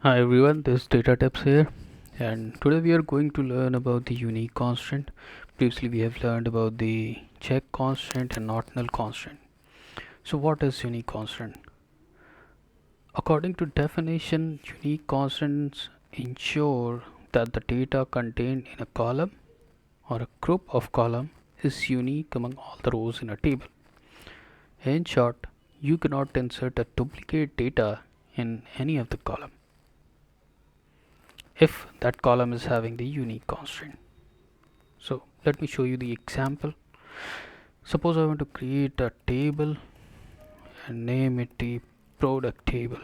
Hi everyone, this is Data Tips here, and today we are going to learn about the unique constraint. Previously, we have learned about the check constraint and not null constraint. So, what is unique constraint? According to definition, unique constants ensure that the data contained in a column or a group of columns is unique among all the rows in a table. In short, you cannot insert a duplicate data in any of the column if that column is having the unique constraint. So let me show you the example. Suppose I want to create a table and name it the product table.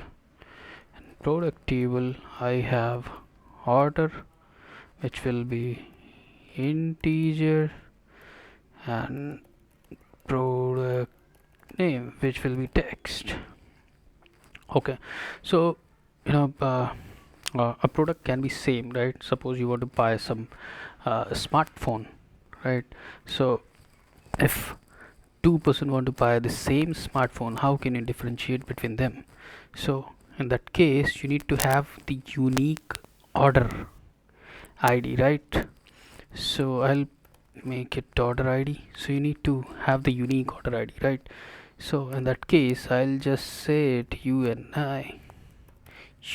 In product table I have order, which will be integer, and product name, which will be text. Okay, so you know a product can be same, right? Suppose you want to buy some smartphone, right? So if two-person want to buy the same smartphone, how can you differentiate between them? So in that case you need to have the unique order id, right? So I'll make it order id. So you need to have the unique order id, right? So in that case I'll just say it uni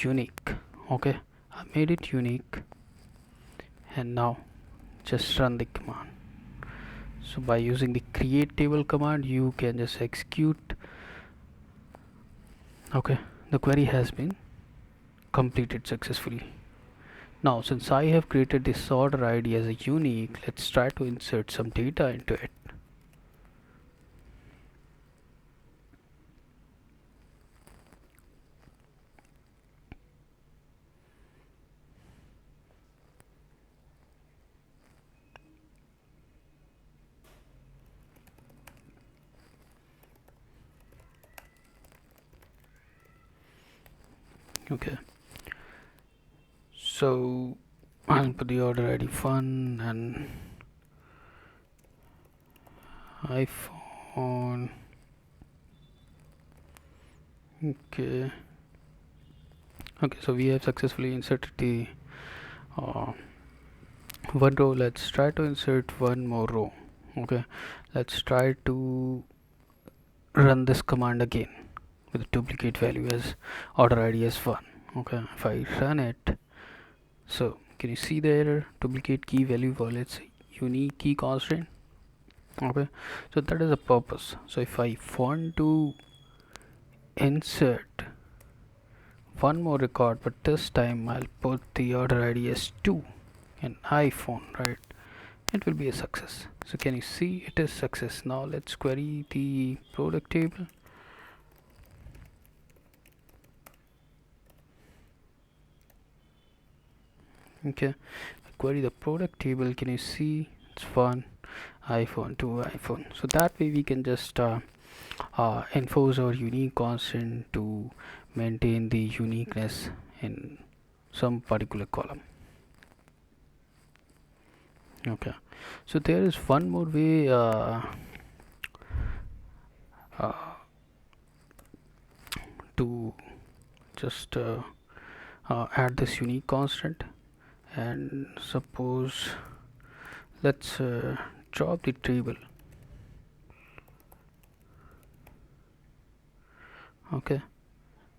unique. Okay, I made it unique, and now just run the command. So by using the create table command you can just execute. Okay, the query has been completed successfully. Now since I have created this order id as a unique, let's try to insert some data into it. Okay, so I'll put the order id fun and iPhone. Okay, so we have successfully inserted the uh, one row. Let's try to insert one more row. Okay, let's try to run this command again with a duplicate value as order id as 1. Okay, if I run it, so can you see the error? Duplicate key value violates unique key constraint. Okay, so that is the purpose. So if I want to insert one more record, but this time I'll put the order id as 2 and iPhone, right? It will be a success. So can you see it is success? Now let's query the product table. Okay, query the product table. Can you see it's 1 iPhone, 2 iPhone? So that way we can just enforce our unique constant to maintain the uniqueness in some particular column. Okay, so there is one more way uh, to just add this unique constant. And suppose let's drop the table. Okay,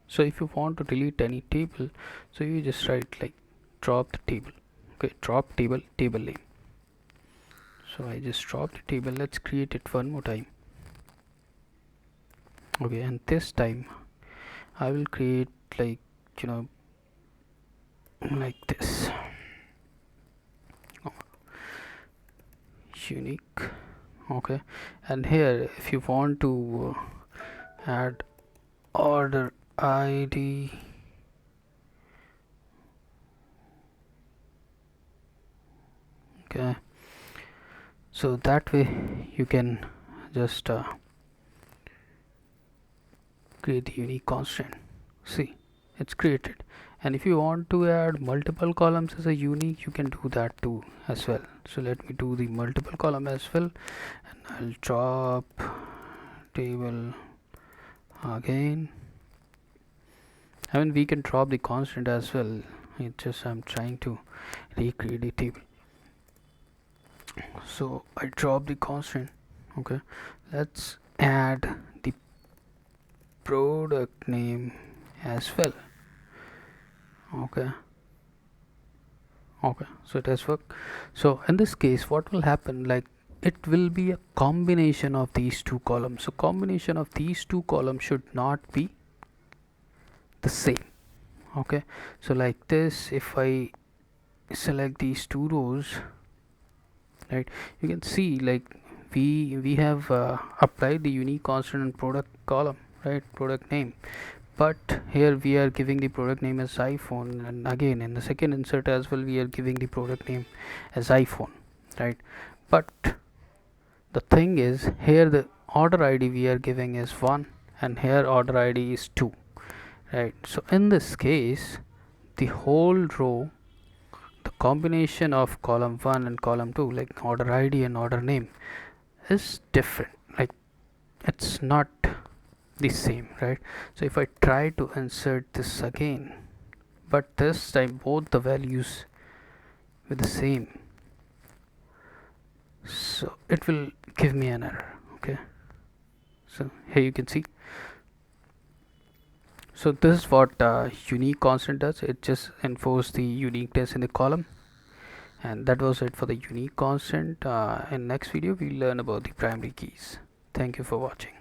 so if you want to delete any table, so you just write like drop the table. Okay, drop table name. So I just dropped the table. Let's create it one more time. Okay, and this time I will create like like this unique. Okay, and here if you want to add order id, okay, so that way you can just create the unique constraint. See, it's created. And if you want to add multiple columns as a unique, you can do that too as well. So let me do the multiple column as well, and I'll drop table again, I mean, we can drop the constant as well. It's just I'm trying to recreate the table. So I drop the constant. Okay, let's add the product name as well. Okay, so it has worked. So in this case, what will happen, like, it will be a combination of these two columns. So combination of these two columns should not be the same. Okay, so like this, if I select these two rows, right, you can see like we have applied the unique constant in product column, right, product name, but here we are giving the product name as iPhone, and again in the second insert as well we are giving the product name as iPhone, right? But the thing is, here the order ID we are giving is 1 and here order ID is 2, right? So in this case, the whole row, the combination of column 1 and column 2, like order ID and order name, is different, like it's not the same, right? So if I try to insert this again, but this time both the values with the same, so it will give me an error. Okay, so here you can see. So this is what unique constant does. It just enforces the uniqueness in the column, and that was it for the unique constant. In next video we'll learn about the primary keys. Thank you for watching.